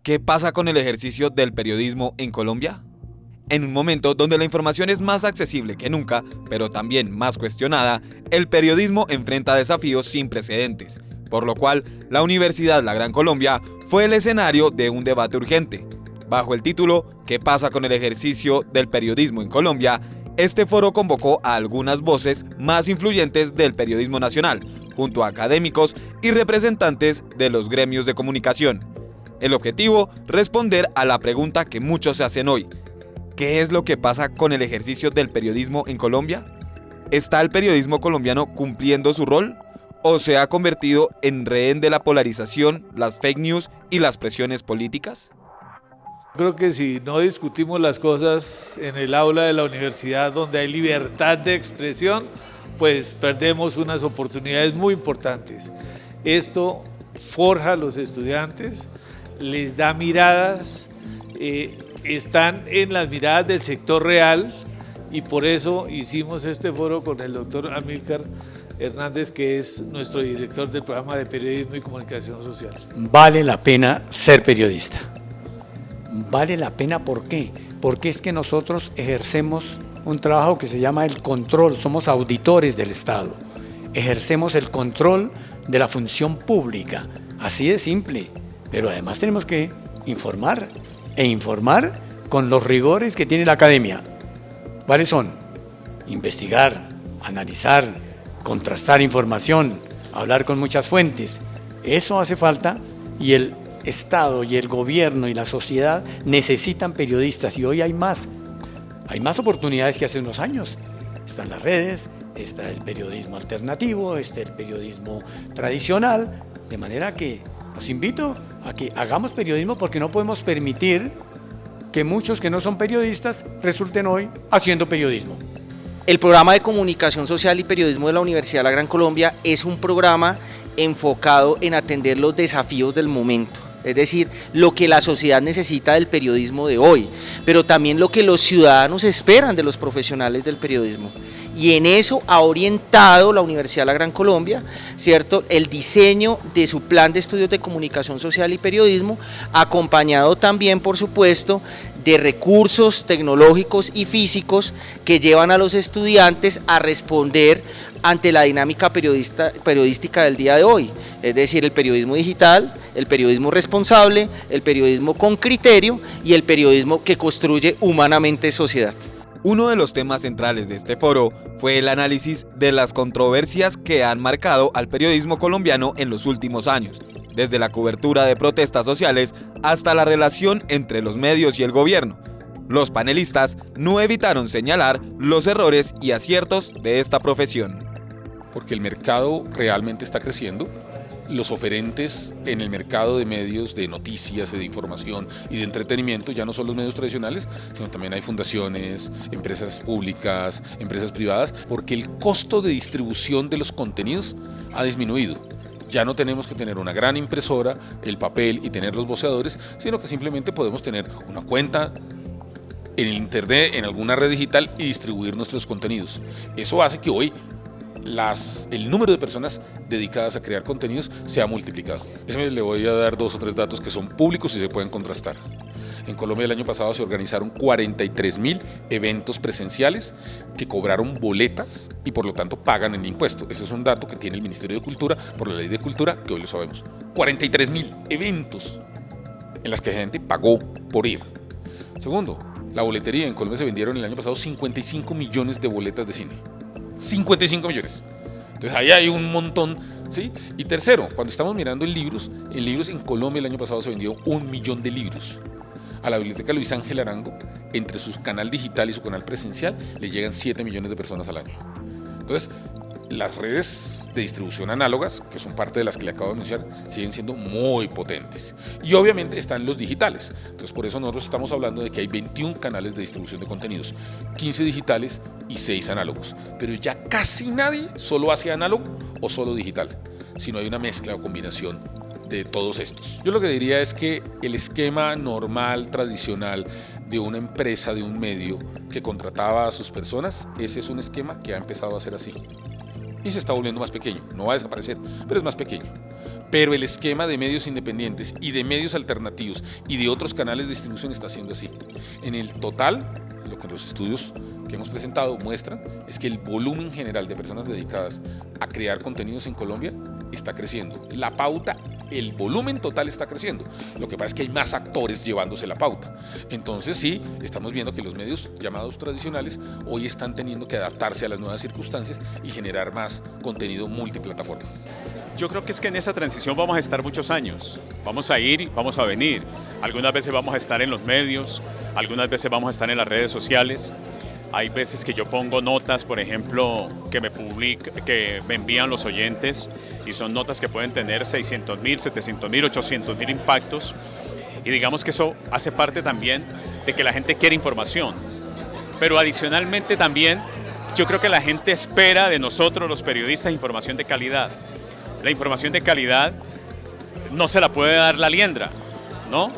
¿Qué pasa con el ejercicio del periodismo en Colombia? En un momento donde la información es más accesible que nunca, pero también más cuestionada, el periodismo enfrenta desafíos sin precedentes, por lo cual la Universidad La Gran Colombia fue el escenario de un debate urgente. Bajo el título ¿Qué pasa con el ejercicio del periodismo en Colombia?, este foro convocó a algunas voces más influyentes del periodismo nacional, junto a académicos y representantes de los gremios de comunicación. El objetivo, responder a la pregunta que muchos se hacen hoy: ¿qué es lo que pasa con el ejercicio del periodismo en Colombia? ¿Está el periodismo colombiano cumpliendo su rol? ¿O se ha convertido en rehén de la polarización, las fake news y las presiones políticas? Creo que si no discutimos las cosas en el aula de la universidad donde hay libertad de expresión, pues perdemos unas oportunidades muy importantes. Esto forja a los estudiantes, les da miradas, están en las miradas del sector real, y por eso hicimos este foro con el doctor Amílcar Hernández, que es nuestro director del programa de periodismo y comunicación social. Vale la pena ser periodista. Vale la pena, ¿por qué? Porque es que nosotros ejercemos un trabajo que se llama el control, somos auditores del Estado, ejercemos el control de la función pública, así de simple, pero además tenemos que informar, e informar con los rigores que tiene la academia. ¿Cuáles son? Investigar, analizar, contrastar información, hablar con muchas fuentes. Eso hace falta, y el Estado y el gobierno y la sociedad necesitan periodistas, y hoy hay más oportunidades que hace unos años. Están las redes, está el periodismo alternativo, está el periodismo tradicional, de manera que los invito a que hagamos periodismo, porque no podemos permitir que muchos que no son periodistas resulten hoy haciendo periodismo. El programa de comunicación social y periodismo de la Universidad La Gran Colombia es un programa enfocado en atender los desafíos del momento. Es decir, lo que la sociedad necesita del periodismo de hoy, pero también lo que los ciudadanos esperan de los profesionales del periodismo. Y en eso ha orientado la Universidad La Gran Colombia, ¿cierto?, el diseño de su plan de estudios de comunicación social y periodismo, acompañado también, por supuesto, de recursos tecnológicos y físicos que llevan a los estudiantes a responder ante la dinámica periodística del día de hoy, es decir, el periodismo digital, el periodismo responsable, el periodismo con criterio y el periodismo que construye humanamente sociedad. Uno de los temas centrales de este foro fue el análisis de las controversias que han marcado al periodismo colombiano en los últimos años, desde la cobertura de protestas sociales hasta la relación entre los medios y el gobierno. Los panelistas no evitaron señalar los errores y aciertos de esta profesión. Porque el mercado realmente está creciendo, los oferentes en el mercado de medios, de noticias, de información y de entretenimiento ya no son los medios tradicionales, sino también hay fundaciones, empresas públicas, empresas privadas, porque el costo de distribución de los contenidos ha disminuido. Ya no tenemos que tener una gran impresora, el papel y tener los voceadores, sino que simplemente podemos tener una cuenta en el internet, en alguna red digital, y distribuir nuestros contenidos. Eso hace que hoy el número de personas dedicadas a crear contenidos se ha multiplicado. Le voy a dar 2 o 3 datos que son públicos y se pueden contrastar. En Colombia el año pasado se organizaron 43.000 eventos presenciales que cobraron boletas y por lo tanto pagan el impuesto. Ese es un dato que tiene el Ministerio de Cultura por la Ley de Cultura, que hoy lo sabemos. 43.000 eventos en las que la gente pagó por ir. Segundo, la boletería. En Colombia se vendieron el año pasado 55 millones de boletas de cine. 55 millones. Entonces ahí hay un montón, ¿sí? Y tercero, cuando estamos mirando en libros en Colombia el año pasado se vendió 1 millón de libros. A la Biblioteca Luis Ángel Arango, entre su canal digital y su canal presencial, le llegan 7 millones de personas al año. Entonces, las redes de distribución análogas, que son parte de las que le acabo de mencionar, siguen siendo muy potentes. Y obviamente están los digitales. Entonces, por eso nosotros estamos hablando de que hay 21 canales de distribución de contenidos, 15 digitales y 6 análogos. Pero ya casi nadie solo hace análogo o solo digital, sino hay una mezcla o combinación de todos estos. Yo lo que diría es que el esquema normal, tradicional de una empresa, de un medio que contrataba a sus personas, ese es un esquema que ha empezado a ser así. Y se está volviendo más pequeño, no va a desaparecer, pero es más pequeño. Pero el esquema de medios independientes y de medios alternativos y de otros canales de distribución está siendo así. En el total, lo que los estudios que hemos presentado muestran es que el volumen general de personas dedicadas a crear contenidos en Colombia está creciendo. La pauta, el volumen total está creciendo. Lo que pasa es que hay más actores llevándose la pauta. Entonces sí, estamos viendo que los medios llamados tradicionales hoy están teniendo que adaptarse a las nuevas circunstancias y generar más contenido multiplataforma. Yo creo que es que en esa transición vamos a estar muchos años. Vamos a ir y vamos a venir. Algunas veces vamos a estar en los medios, algunas veces vamos a estar en las redes sociales. Hay veces que yo pongo notas, por ejemplo, que me envían los oyentes, y son notas que pueden tener 600.000, 700.000, 800.000 impactos. Y digamos que eso hace parte también de que la gente quiere información. Pero adicionalmente también yo creo que la gente espera de nosotros, los periodistas, información de calidad. La información de calidad no se la puede dar la liendra, ¿no?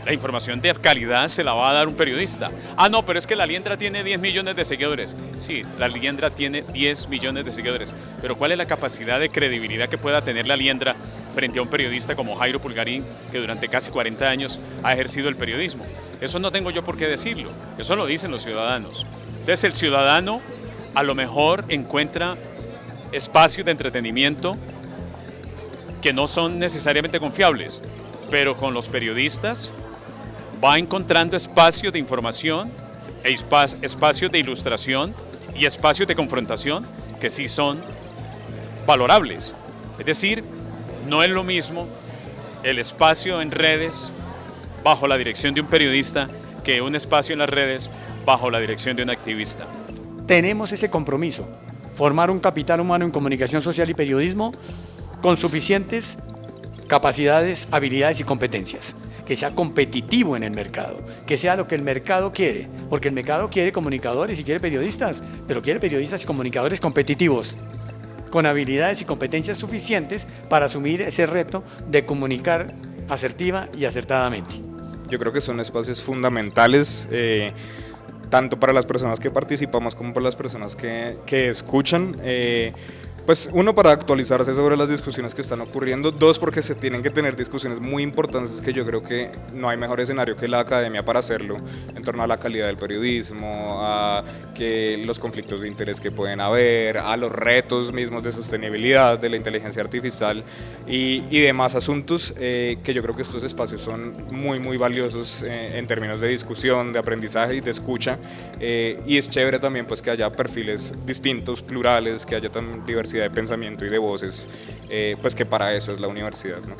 La información de calidad se la va a dar un periodista. Ah, no, pero es que la liendra tiene 10 millones de seguidores. Sí, la liendra tiene 10 millones de seguidores. Pero ¿cuál es la capacidad de credibilidad que pueda tener la liendra frente a un periodista como Jairo Pulgarín, que durante casi 40 años ha ejercido el periodismo? Eso no tengo yo por qué decirlo. Eso lo dicen los ciudadanos. Entonces el ciudadano a lo mejor encuentra espacios de entretenimiento que no son necesariamente confiables, pero con los periodistas va encontrando espacios de información, espacios de ilustración y espacios de confrontación que sí son valorables. Es decir, no es lo mismo el espacio en redes bajo la dirección de un periodista que un espacio en las redes bajo la dirección de un activista. Tenemos ese compromiso, formar un capital humano en comunicación social y periodismo con suficientes capacidades, habilidades y competencias, que sea competitivo en el mercado, que sea lo que el mercado quiere, porque el mercado quiere comunicadores y quiere periodistas, pero quiere periodistas y comunicadores competitivos, con habilidades y competencias suficientes para asumir ese reto de comunicar asertiva y acertadamente. Yo creo que son espacios fundamentales, tanto para las personas que participamos como para las personas que escuchan. Pues uno, para actualizarse sobre las discusiones que están ocurriendo; dos, porque se tienen que tener discusiones muy importantes, que yo creo que no hay mejor escenario que la academia para hacerlo, en torno a la calidad del periodismo, a que los conflictos de interés que pueden haber, a los retos mismos de sostenibilidad de la inteligencia artificial y demás asuntos, que yo creo que estos espacios son muy muy valiosos en términos de discusión, de aprendizaje y de escucha, y es chévere también pues que haya perfiles distintos, plurales, que haya tan diversidad de pensamiento y de voces, pues que para eso es la universidad, ¿no?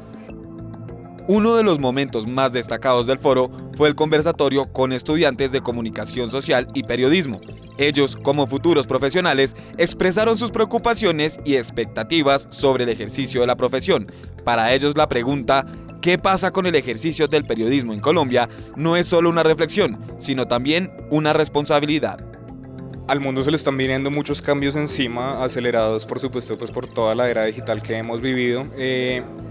Uno de los momentos más destacados del foro fue el conversatorio con estudiantes de comunicación social y periodismo. Ellos, como futuros profesionales, expresaron sus preocupaciones y expectativas sobre el ejercicio de la profesión. Para ellos, la pregunta ¿qué pasa con el ejercicio del periodismo en Colombia? No es solo una reflexión, sino también una responsabilidad. Al mundo se le están viniendo muchos cambios encima, acelerados por supuesto pues por toda la era digital que hemos vivido,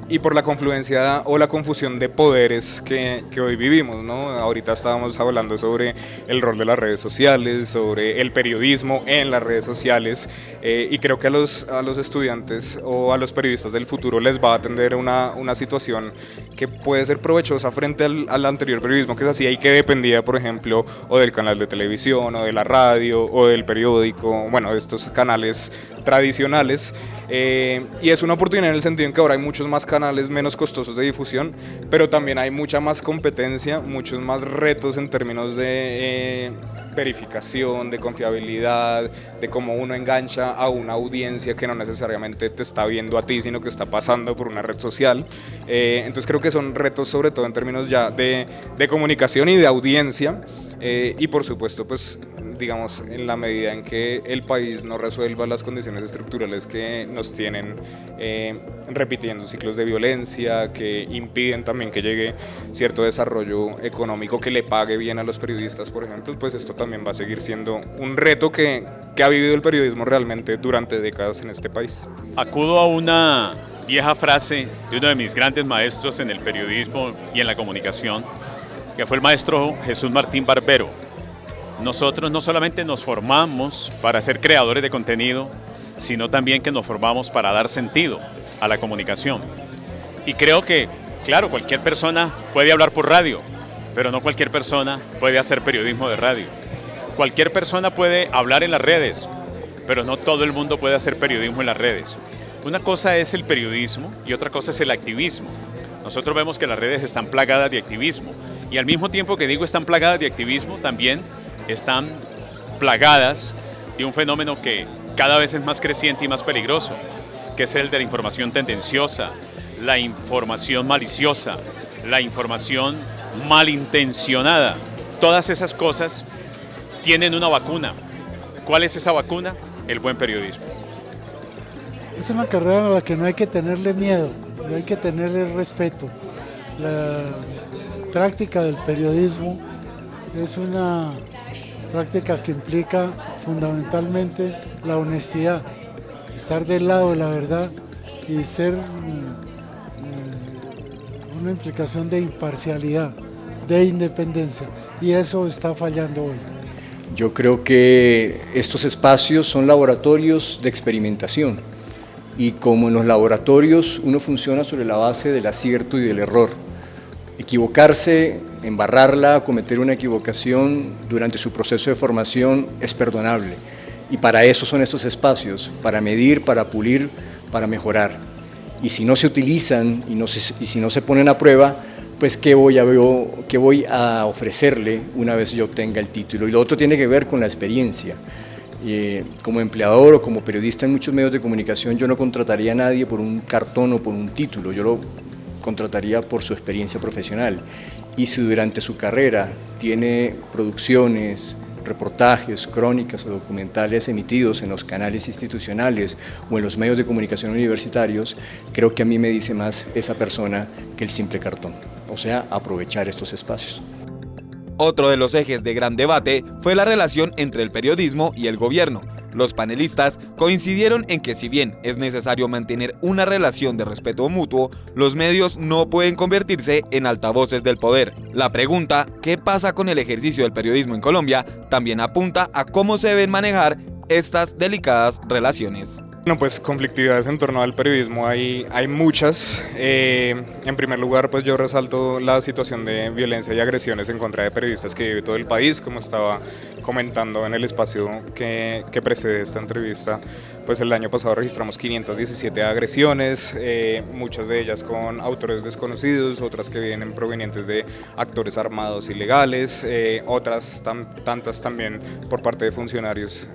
y por la confluencia o la confusión de poderes que hoy vivimos, ¿no? Ahorita estábamos hablando sobre el rol de las redes sociales, sobre el periodismo en las redes sociales, y creo que a los estudiantes o a los periodistas del futuro les va a atender una situación que puede ser provechosa frente al anterior periodismo que se hacía y que dependía, por ejemplo, o del canal de televisión o de la radio o del periódico, bueno, de estos canales tradicionales, y es una oportunidad en el sentido en que ahora hay muchos más canales menos costosos de difusión, pero también hay mucha más competencia, muchos más retos en términos de verificación, de confiabilidad, de cómo uno engancha a una audiencia que no necesariamente te está viendo a ti, sino que está pasando por una red social. Entonces creo que son retos sobre todo en términos ya de comunicación y de audiencia, y por supuesto pues digamos en la medida en que el país no resuelva las condiciones estructurales que nos tienen repitiendo ciclos de violencia, que impiden también que llegue cierto desarrollo económico que le pague bien a los periodistas, por ejemplo, pues esto también va a seguir siendo un reto que ha vivido el periodismo realmente durante décadas en este país. Acudo a una vieja frase de uno de mis grandes maestros en el periodismo y en la comunicación, que fue el maestro Jesús Martín Barbero. Nosotros no solamente nos formamos para ser creadores de contenido, sino también que nos formamos para dar sentido a la comunicación. Y creo que, claro, cualquier persona puede hablar por radio, pero no cualquier persona puede hacer periodismo de radio. Cualquier persona puede hablar en las redes, pero no todo el mundo puede hacer periodismo en las redes. Una cosa es el periodismo y otra cosa es el activismo. Nosotros vemos que las redes están plagadas de activismo y al mismo tiempo que digo están plagadas de activismo, también están plagadas de un fenómeno que cada vez es más creciente y más peligroso, que es el de la información tendenciosa, la información maliciosa, la información malintencionada. Todas esas cosas tienen una vacuna. ¿Cuál es esa vacuna? El buen periodismo. Es una carrera a la que no hay que tenerle miedo, no hay que tenerle respeto. La práctica del periodismo es una práctica que implica fundamentalmente la honestidad, estar del lado de la verdad y ser una implicación de imparcialidad, de independencia, y eso está fallando hoy. Yo creo que estos espacios son laboratorios de experimentación y como en los laboratorios uno funciona sobre la base del acierto y del error. Equivocarse, embarrarla, cometer una equivocación durante su proceso de formación es perdonable y para eso son estos espacios, para medir, para pulir, para mejorar. Y si no se utilizan y si no se ponen a prueba, pues ¿qué voy a ofrecerle una vez yo obtenga el título? Y lo otro tiene que ver con la experiencia. Como empleador o como periodista en muchos medios de comunicación, yo no contrataría a nadie por un cartón o por un título, yo lo contrataría por su experiencia profesional. Y si durante su carrera tiene producciones, reportajes, crónicas o documentales emitidos en los canales institucionales o en los medios de comunicación universitarios, creo que a mí me dice más esa persona que el simple cartón. O sea, aprovechar estos espacios. Otro de los ejes de gran debate fue la relación entre el periodismo y el gobierno. Los panelistas coincidieron en que si bien es necesario mantener una relación de respeto mutuo, los medios no pueden convertirse en altavoces del poder. La pregunta, ¿qué pasa con el ejercicio del periodismo en Colombia?, también apunta a cómo se deben manejar estas delicadas relaciones. Bueno, pues conflictividades en torno al periodismo hay muchas. En primer lugar, pues yo resalto la situación de violencia y agresiones en contra de periodistas que vive todo el país, como estaba comentando en el espacio que precede esta entrevista. Pues el año pasado registramos 517 agresiones, muchas de ellas con autores desconocidos, otras que vienen provenientes de actores armados ilegales, otras tantas también por parte de funcionarios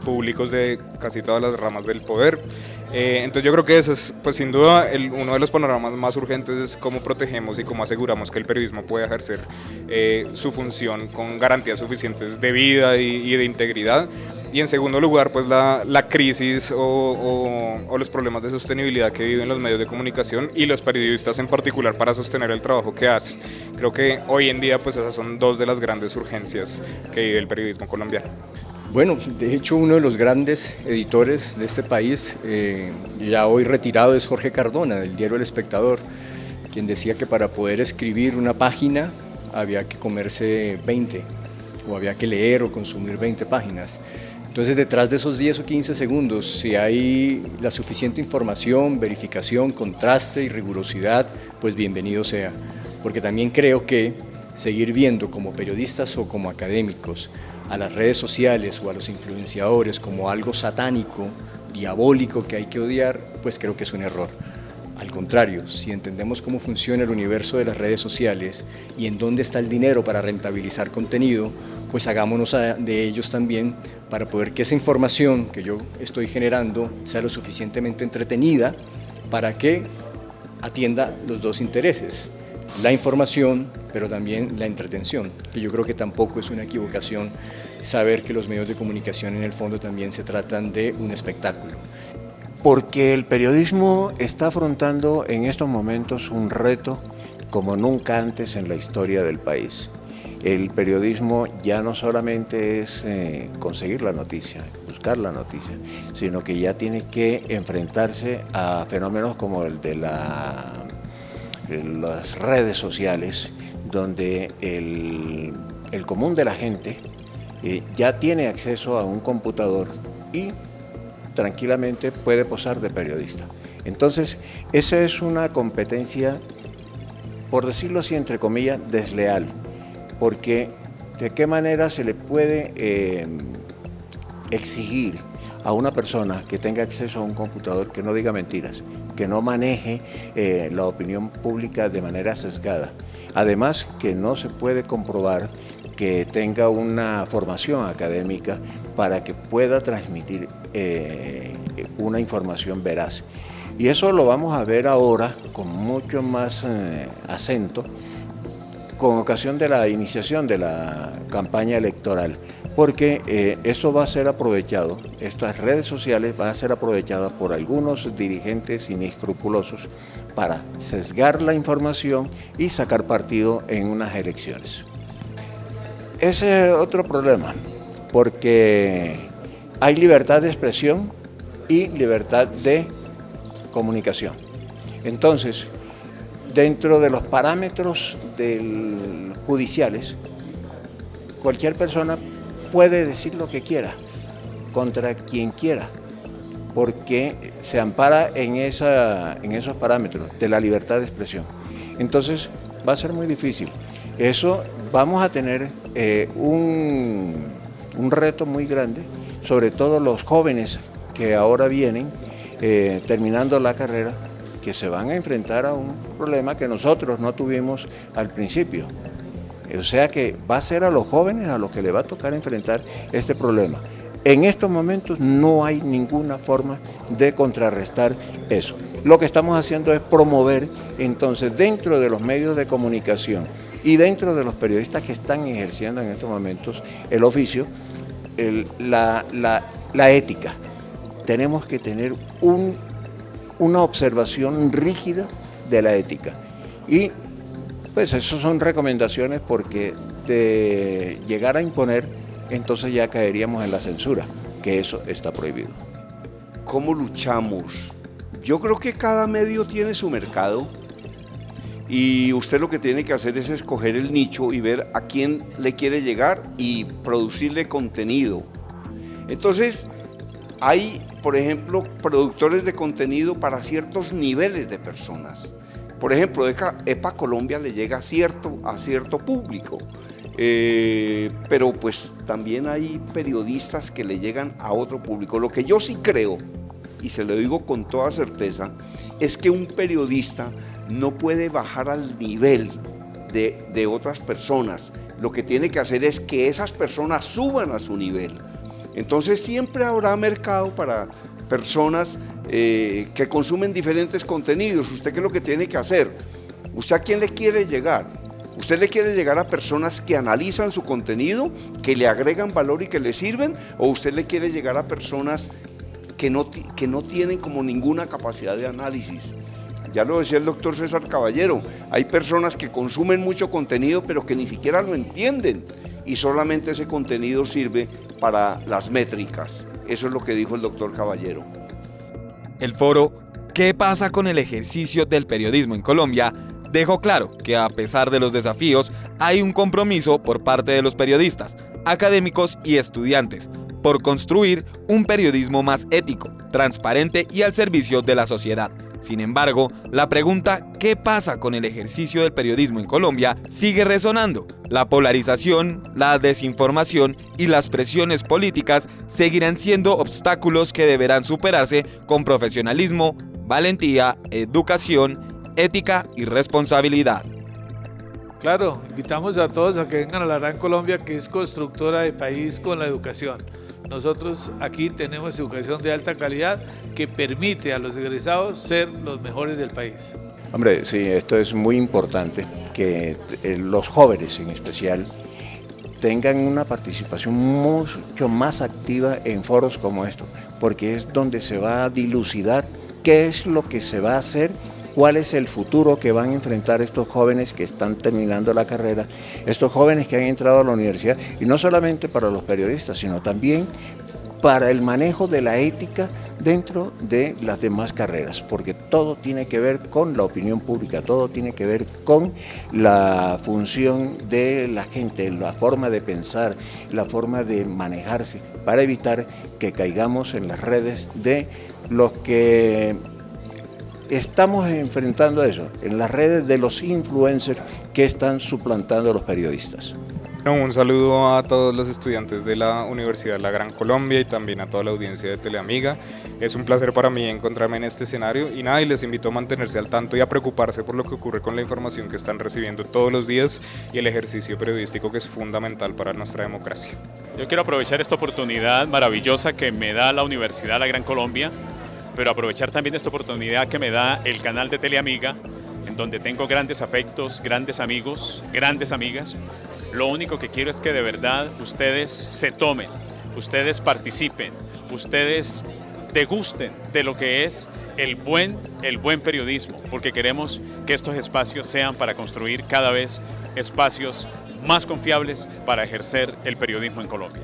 públicos de casi todas las ramas del poder. Entonces yo creo que ese es, pues sin duda, uno de los panoramas más urgentes es cómo protegemos y cómo aseguramos que el periodismo pueda ejercer su función con garantías suficientes de vida y de integridad. Y en segundo lugar, pues la crisis o los problemas de sostenibilidad que viven los medios de comunicación y los periodistas en particular para sostener el trabajo que hacen. Creo que hoy en día pues esas son dos de las grandes urgencias que vive el periodismo colombiano. Bueno, de hecho uno de los grandes editores de este país, ya hoy retirado, es Jorge Cardona, del diario El Espectador, quien decía que para poder escribir una página había que comerse 20, o había que leer o consumir 20 páginas. Entonces, detrás de esos 10 o 15 segundos, si hay la suficiente información, verificación, contraste y rigurosidad, pues bienvenido sea. Porque también creo que seguir viendo como periodistas o como académicos a las redes sociales o a los influenciadores como algo satánico, diabólico que hay que odiar, pues creo que es un error. Al contrario, si entendemos cómo funciona el universo de las redes sociales y en dónde está el dinero para rentabilizar contenido, pues hagámonos de ellos también para poder que esa información que yo estoy generando sea lo suficientemente entretenida para que atienda los dos intereses, la información, pero también la entretención. Y yo creo que tampoco es una equivocación saber que los medios de comunicación en el fondo también se tratan de un espectáculo. Porque el periodismo está afrontando en estos momentos un reto como nunca antes en la historia del país. El periodismo ya no solamente es conseguir la noticia, buscar la noticia, sino que ya tiene que enfrentarse a fenómenos como el de las redes sociales, donde el común de la gente ya tiene acceso a un computador y tranquilamente puede posar de periodista. Entonces, esa es una competencia, por decirlo así, entre comillas, desleal, porque ¿de qué manera se le puede exigir a una persona que tenga acceso a un computador que no diga mentiras, que no maneje la opinión pública de manera sesgada? Además, que no se puede comprobar que tenga una formación académica para que pueda transmitir una información veraz. Y eso lo vamos a ver ahora con mucho más acento con ocasión de la iniciación de la campaña electoral, porque eso va a ser aprovechado, estas redes sociales van a ser aprovechadas por algunos dirigentes inescrupulosos para sesgar la información y sacar partido en unas elecciones. Ese es otro problema, porque hay libertad de expresión y libertad de comunicación. Entonces, dentro de los parámetros judiciales, cualquier persona puede decir lo que quiera, contra quien quiera, porque se ampara en esos parámetros de la libertad de expresión. Entonces, va a ser muy difícil. Eso vamos a tener un reto muy grande, sobre todo los jóvenes que ahora vienen terminando la carrera, que se van a enfrentar a un problema que nosotros no tuvimos al principio. O sea que va a ser a los jóvenes a los que le va a tocar enfrentar este problema. En estos momentos no hay ninguna forma de contrarrestar eso. Lo que estamos haciendo es promover, entonces, dentro de los medios de comunicación y dentro de los periodistas que están ejerciendo en estos momentos el oficio, la ética. Tenemos que tener una observación rígida de la ética. Y pues eso son recomendaciones, porque de llegar a imponer, entonces ya caeríamos en la censura, que eso está prohibido. ¿Cómo luchamos? Yo creo que cada medio tiene su mercado y usted lo que tiene que hacer es escoger el nicho y ver a quién le quiere llegar y producirle contenido. Entonces, hay, por ejemplo, productores de contenido para ciertos niveles de personas. Por ejemplo, EPA Colombia le llega a cierto público, pero pues también hay periodistas que le llegan a otro público. Lo que yo sí creo, y se lo digo con toda certeza, es que un periodista no puede bajar al nivel de otras personas. Lo que tiene que hacer es que esas personas suban a su nivel. Entonces siempre habrá mercado para personas que consumen diferentes contenidos. ¿Usted qué es lo que tiene que hacer? ¿Usted a quién le quiere llegar? ¿Usted le quiere llegar a personas que analizan su contenido, que le agregan valor y que le sirven? ¿O usted le quiere llegar a personas que no tienen como ninguna capacidad de análisis? Ya lo decía el doctor César Caballero, hay personas que consumen mucho contenido pero que ni siquiera lo entienden y solamente ese contenido sirve para las métricas. Eso es lo que dijo el doctor Caballero. El foro ¿Qué pasa con el ejercicio del periodismo en Colombia? Dejó claro que a pesar de los desafíos, hay un compromiso por parte de los periodistas, académicos y estudiantes por construir un periodismo más ético, transparente y al servicio de la sociedad. Sin embargo, la pregunta ¿qué pasa con el ejercicio del periodismo en Colombia? Sigue resonando. La polarización, la desinformación y las presiones políticas seguirán siendo obstáculos que deberán superarse con profesionalismo, valentía, educación, ética y responsabilidad. Claro, invitamos a todos a que vengan a la Gran Colombia, que es constructora de país con la educación. Nosotros aquí tenemos educación de alta calidad que permite a los egresados ser los mejores del país. Hombre, sí, esto es muy importante, que los jóvenes en especial tengan una participación mucho más activa en foros como estos, porque es donde se va a dilucidar qué es lo que se va a hacer, cuál es el futuro que van a enfrentar estos jóvenes que están terminando la carrera, estos jóvenes que han entrado a la universidad, y no solamente para los periodistas, sino también para el manejo de la ética dentro de las demás carreras, porque todo tiene que ver con la opinión pública, todo tiene que ver con la función de la gente, la forma de pensar, la forma de manejarse, para evitar que caigamos en las redes de los que estamos enfrentando eso, en las redes de los influencers que están suplantando a los periodistas. Un saludo a todos los estudiantes de la Universidad La Gran Colombia y también a toda la audiencia de Teleamiga. Es un placer para mí encontrarme en este escenario y nada, y les invito a mantenerse al tanto y a preocuparse por lo que ocurre con la información que están recibiendo todos los días y el ejercicio periodístico que es fundamental para nuestra democracia. Yo quiero aprovechar esta oportunidad maravillosa que me da la Universidad La Gran Colombia, pero aprovechar también esta oportunidad que me da el canal de Teleamiga, en donde tengo grandes afectos, grandes amigos, grandes amigas. Lo único que quiero es que de verdad ustedes se tomen, ustedes participen, ustedes degusten de lo que es el buen periodismo, porque queremos que estos espacios sean para construir cada vez espacios más confiables para ejercer el periodismo en Colombia.